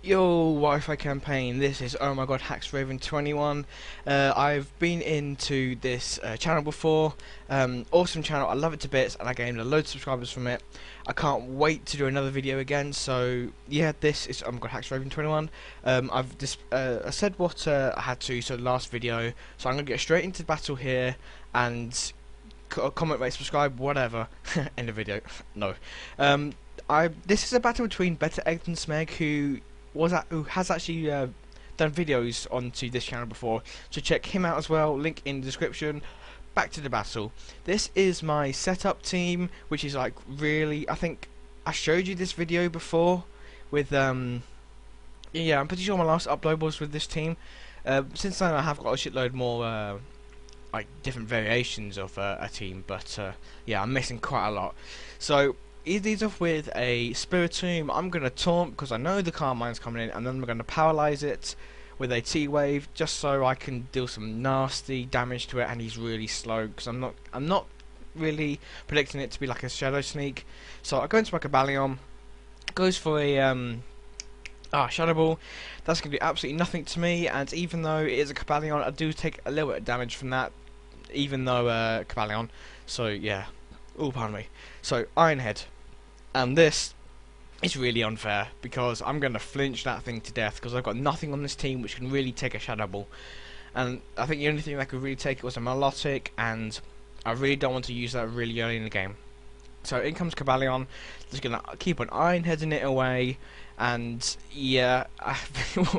Yo, Wi-Fi campaign. This is OmgHaxRaven21. I've been into this channel before. Awesome channel. I love it to bits, and I gained a load of subscribers from it. I can't wait to do another video again. So yeah, this is OmgHaxRaven21. I've just I said what I had to. So the last video. So I'm gonna get straight into the battle here and comment, rate, subscribe, whatever. End the video. No. This is a battle between BetterEdThanSmeg, who has actually done videos onto this channel before, so check him out as well, link in the description. Back to the battle. This is my setup team, which is like really, I think I showed you this video before with yeah, I'm pretty sure my last upload was with this team. Since then I have got a shitload more like different variations of a team, but yeah, I'm missing quite a lot. So he leads off with a Spiritomb. I'm going to taunt because I know the Carmine's coming in, and then we're going to paralyze it with a T-Wave just so I can deal some nasty damage to it, and he's really slow because I'm not really predicting it to be like a Shadow Sneak. So I go into my Cobalion, goes for a Shadow Ball. That's going to do absolutely nothing to me, and even though it is a Cobalion, I do take a little bit of damage from that, even though Cobalion. So yeah, pardon me. So Iron Head. And this is really unfair because I'm going to flinch that thing to death because I've got nothing on this team which can really take a Shadow Ball. And I think the only thing that could really take it was a Melodic, and I really don't want to use that really early in the game. So in comes Cobalion, just going to keep on Iron Heading it away, and yeah, I'm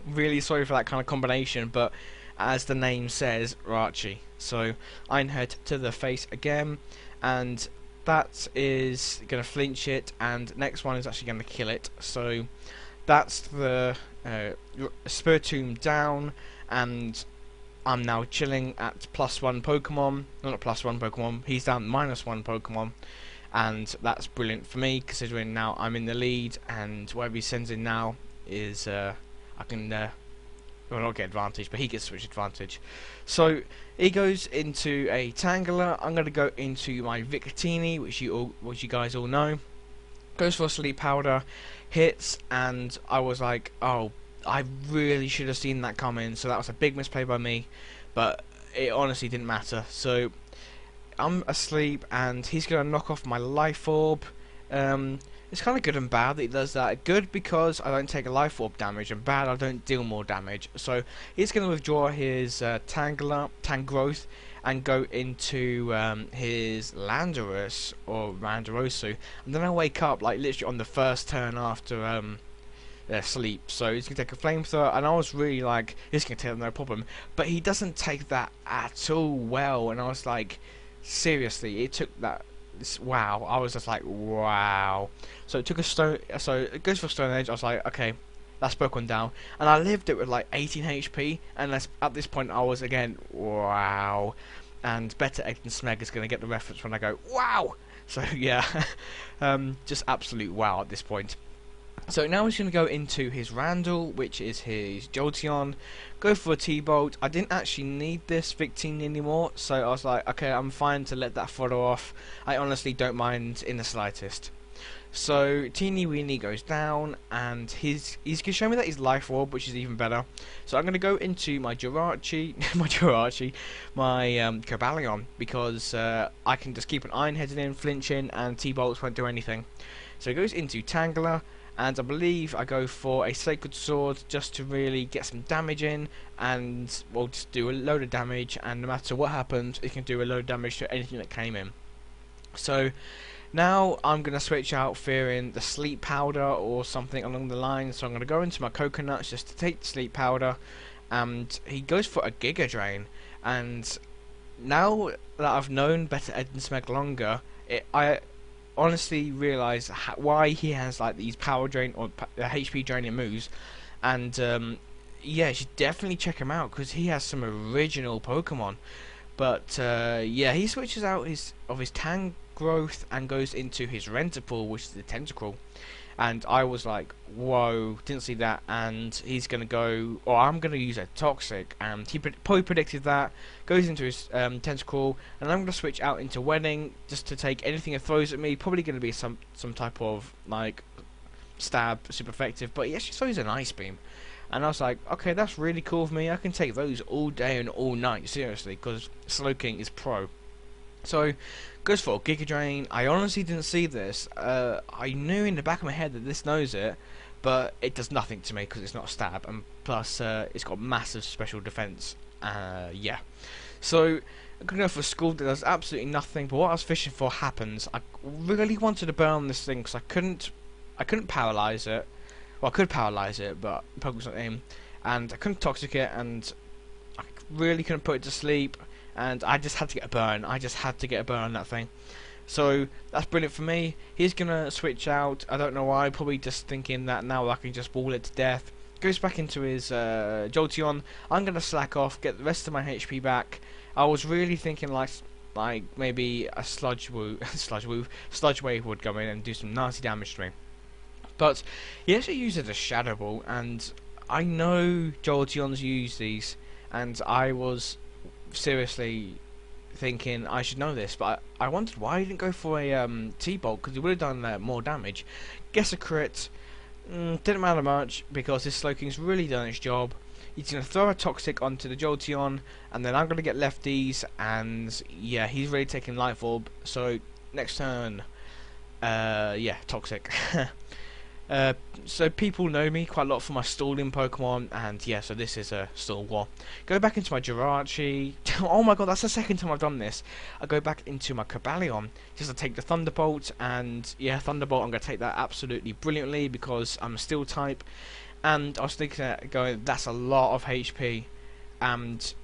really sorry for that kind of combination, but as the name says, Rachi. So Iron Head to the face again, and that is going to flinch it, and next one is actually going to kill it. So that's the Spiritomb down, and I'm now chilling at +1 Pokemon. No, not +1 Pokemon, he's down -1 Pokemon, and that's brilliant for me considering now I'm in the lead, and whatever he sends in now is I can well, not get advantage, but he gets switch advantage. So he goes into a Tangela. I'm going to go into my Victini, which you guys all know. Goes for a Sleep Powder, hits, and I was like, oh, I really should have seen that coming. So that was a big misplay by me, but it honestly didn't matter. So I'm asleep, and he's going to knock off my Life Orb. It's kind of good and bad that he does that. Good because I don't take a Life Orb damage, and bad I don't deal more damage. So he's going to withdraw his Tangrowth and go into his Landorus or Randarosu, and then I wake up like literally on the first turn after sleep. So he's going to take a Flamethrower, and I was really like, he's going to take that no problem, but he doesn't take that at all well, and I was like, seriously, it took that. Wow, I was just like, wow. So it took a stone. So it goes for Stone Edge. I was like, okay, that's Pokemon down, and I lived it with like 18 HP. And at this point, I was again, wow. And BetterEdThanSmeg is going to get the reference when I go, wow. So yeah, just absolute wow at this point. So now he's going to go into his Randall, which is his Jolteon, go for a T-Bolt. I didn't actually need this Victini anymore, so I was like, okay, I'm fine to let that follow off. I honestly don't mind in the slightest. So Teeny Weeny goes down, and he's going to show me that he's Life Orb, which is even better. So I'm going to go into my Jirachi, my Cobalion, because I can just keep an Iron Headed in, flinching, and T-Bolts won't do anything. So he goes into Tangela, and I believe I go for a Sacred Sword just to really get some damage in, and we'll just do a load of damage, and no matter what happens, it can do a load of damage to anything that came in. So now I'm going to switch out fearing the Sleep Powder or something along the line, so I'm going to go into my Coconuts just to take the Sleep Powder, and he goes for a Giga Drain, and now that I've known BetterEdThanSmeg longer, I honestly realise why he has like these power drain or HP draining moves, and yeah, you should definitely check him out because he has some original Pokemon. But yeah, he switches out his Tangrowth and goes into his Rentapule, which is the Tentacruel. And I was like, whoa, didn't see that. And he's going to go, or I'm going to use a Toxic. And he probably predicted that. Goes into his Tentacruel. And I'm going to switch out into Wedding just to take anything it throws at me. Probably going to be some type of, like, stab super effective, but he actually throws an ice beam. And I was like, okay, that's really cool of me. I can take those all day and all night, seriously, because Slowking is pro. So, goes for a Giga Drain. I honestly didn't see this. I knew in the back of my head that this knows it, but it does nothing to me because it's not a stab, and plus it's got massive special defense. Yeah. So, I'm going to go for a Scald that does absolutely nothing, but what I was fishing for happens. I really wanted to burn this thing because I couldn't paralyze it. Well, I could paralyze it, but Pokemon's not aim, and I couldn't toxic it, and I really couldn't put it to sleep, and I just had to get a burn. I just had to get a burn on that thing. So that's brilliant for me. He's gonna switch out. I don't know why. Probably just thinking that now I can just ball it to death. Goes back into his Jolteon. I'm gonna slack off, get the rest of my HP back. I was really thinking like maybe a Sludge Wave would come in and do some nasty damage to me. But he actually uses a Shadow Ball, and I know Jolteons use these, and I was seriously thinking I should know this, but I wondered why he didn't go for a T-Bolt, because he would have done more damage. Guess a crit. Didn't matter much, because this Slowking's really done its job. He's going to throw a Toxic onto the Jolteon, and then I'm going to get lefties, and yeah, he's really taking Life Orb. So next turn, yeah, Toxic. So people know me quite a lot for my stalling Pokemon, and yeah, so this is a stall war. Go back into my Jirachi. Oh my god, that's the second time I've done this. I go back into my Cobalion just to take the Thunderbolt, and yeah, Thunderbolt, I'm going to take that absolutely brilliantly because I'm a Steel type. And I was thinking, that's a lot of HP, and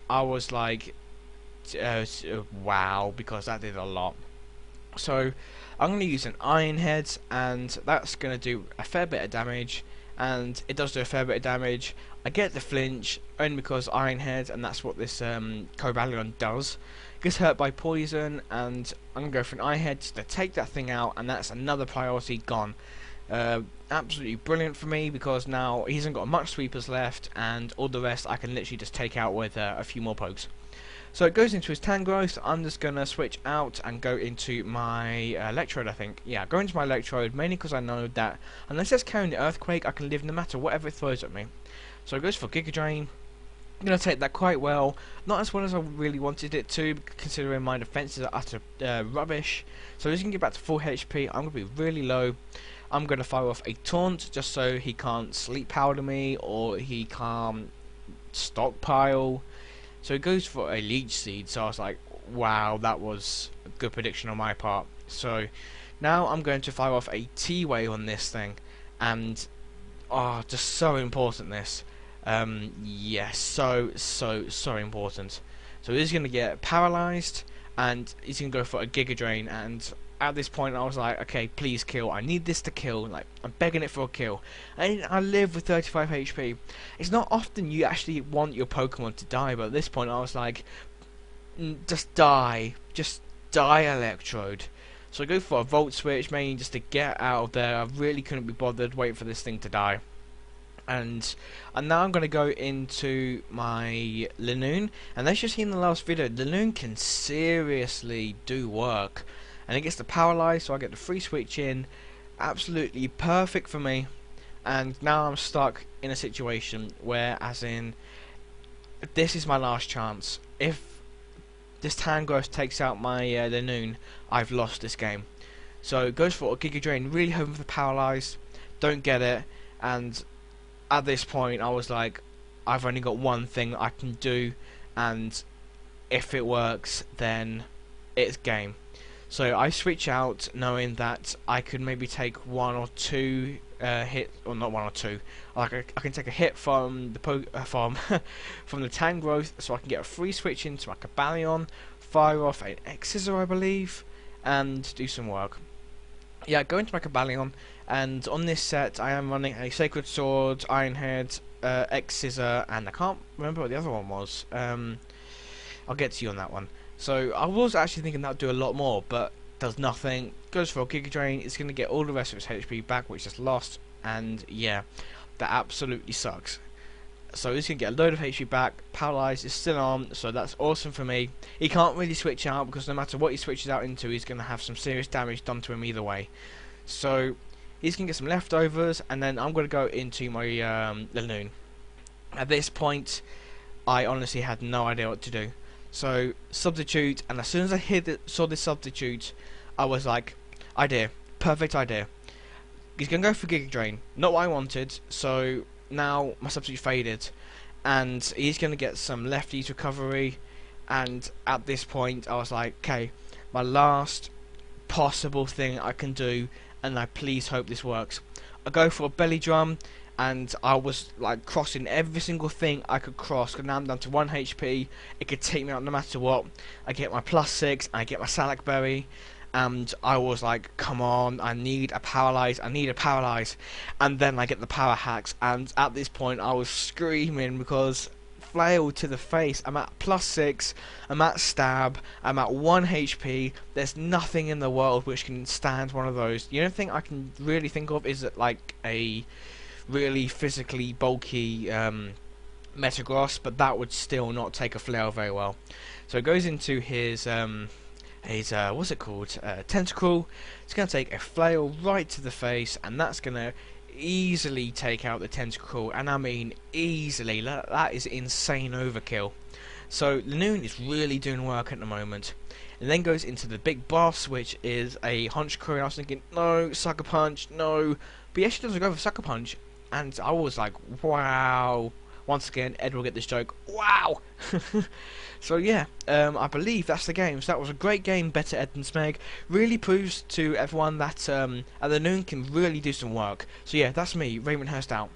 I was like, wow, because that did a lot. So I'm going to use an Iron Head, and that's going to do a fair bit of damage, and it does do a fair bit of damage. I get the flinch only because Iron Head, and that's what this Cobalion does. Gets hurt by poison, and I'm going to go for an Iron Head to take that thing out, and that's another priority gone. Absolutely brilliant for me because now he hasn't got much sweepers left, and all the rest I can literally just take out with a few more pokes. So it goes into his Tangrowth. I'm just going to switch out and go into my Electrode, I think. Yeah, go into my Electrode, mainly because I know that unless it's carrying the Earthquake, I can live no matter whatever it throws at me. So it goes for Giga Drain. I'm going to take that quite well. Not as well as I really wanted it to, considering my defenses are utter rubbish. So as you can get back to full HP, I'm going to be really low. I'm going to fire off a Taunt, just so he can't Sleep Powder me, or he can't Stockpile. So it goes for a Leech Seed, so I was like, wow, that was a good prediction on my part. So now I'm going to fire off a T-Wave on this thing, and just so important this. Yeah, so important. So he's going to get paralyzed, and he's going to go for a Giga Drain, and at this point I was like, okay, please kill. I need this to kill. Like, I'm begging it for a kill. And I live with 35 HP. It's not often you actually want your Pokemon to die, but at this point I was like, just die. Just die, Electrode. So I go for a Volt Switch, mainly just to get out of there. I really couldn't be bothered waiting for this thing to die. And now I'm going to go into my Linoon, and as you see in the last video, Linoon can seriously do work, and it gets the Paralyze, so I get the free switch in, absolutely perfect for me. And now I'm stuck in a situation where, as in, this is my last chance. If this Tangrowth takes out my Linoon, I've lost this game. So it goes for a Giga Drain, really hoping for the Paralyze, don't get it, and at this point I was like, I've only got one thing I can do, and if it works then it's game. So I switch out knowing that I could maybe take one or two hit, or not one or two, like I can take a hit from the from the Tangrowth, so I can get a free switch into my Cobalion, fire off an X-Scissor I believe, and do some work. Yeah, go into my Cobalion, and on this set I am running a Sacred Sword, Iron Head, X-Scissor, and I can't remember what the other one was. I'll get to you on that one. So I was actually thinking that would do a lot more, but does nothing. Goes for a Giga Drain. It's going to get all the rest of its HP back, which is lost, and yeah, that absolutely sucks. So he's going to get a load of HP back. Paralyzed is still on, so that's awesome for me. He can't really switch out because no matter what he switches out into, he's going to have some serious damage done to him either way. So He's gonna get some leftovers, and then I'm gonna go into my Lanoon. At this point, I honestly had no idea what to do. So substitute, and as soon as I saw this substitute, I was like, idea, perfect idea. He's gonna go for Giga Drain, not what I wanted. So now my substitute faded, and he's gonna get some lefties recovery. And at this point, I was like, okay, my last possible thing I can do, and I please hope this works. I go for a belly drum, and I was like crossing every single thing I could cross, because now I'm down to 1 HP. It could take me out no matter what. I get my +6, I get my Salak Berry, and I was like, come on, I need a paralyze, and then I get the power hacks, and at this point I was screaming because flail to the face. I'm at +6, I'm at stab, I'm at 1 HP. There's nothing in the world which can stand one of those. The only thing I can really think of is that like a really physically bulky Metagross, but that would still not take a flail very well. So it goes into his what's it called, Tentacle. It's going to take a flail right to the face, and that's going to easily take out the Tentacle, and I mean easily. That is insane overkill. So Lanoon is really doing work at the moment. And then goes into the big boss, which is a Honchkrow. I was thinking, no, Sucker Punch, no. But he actually doesn't go for Sucker Punch, and I was like, wow. Once again, Ed will get this joke. Wow! So yeah, I believe that's the game. So that was a great game, BetterEdThanSmeg. Really proves to everyone that Lanoon can really do some work. So yeah, that's me, Raymond Hurst out.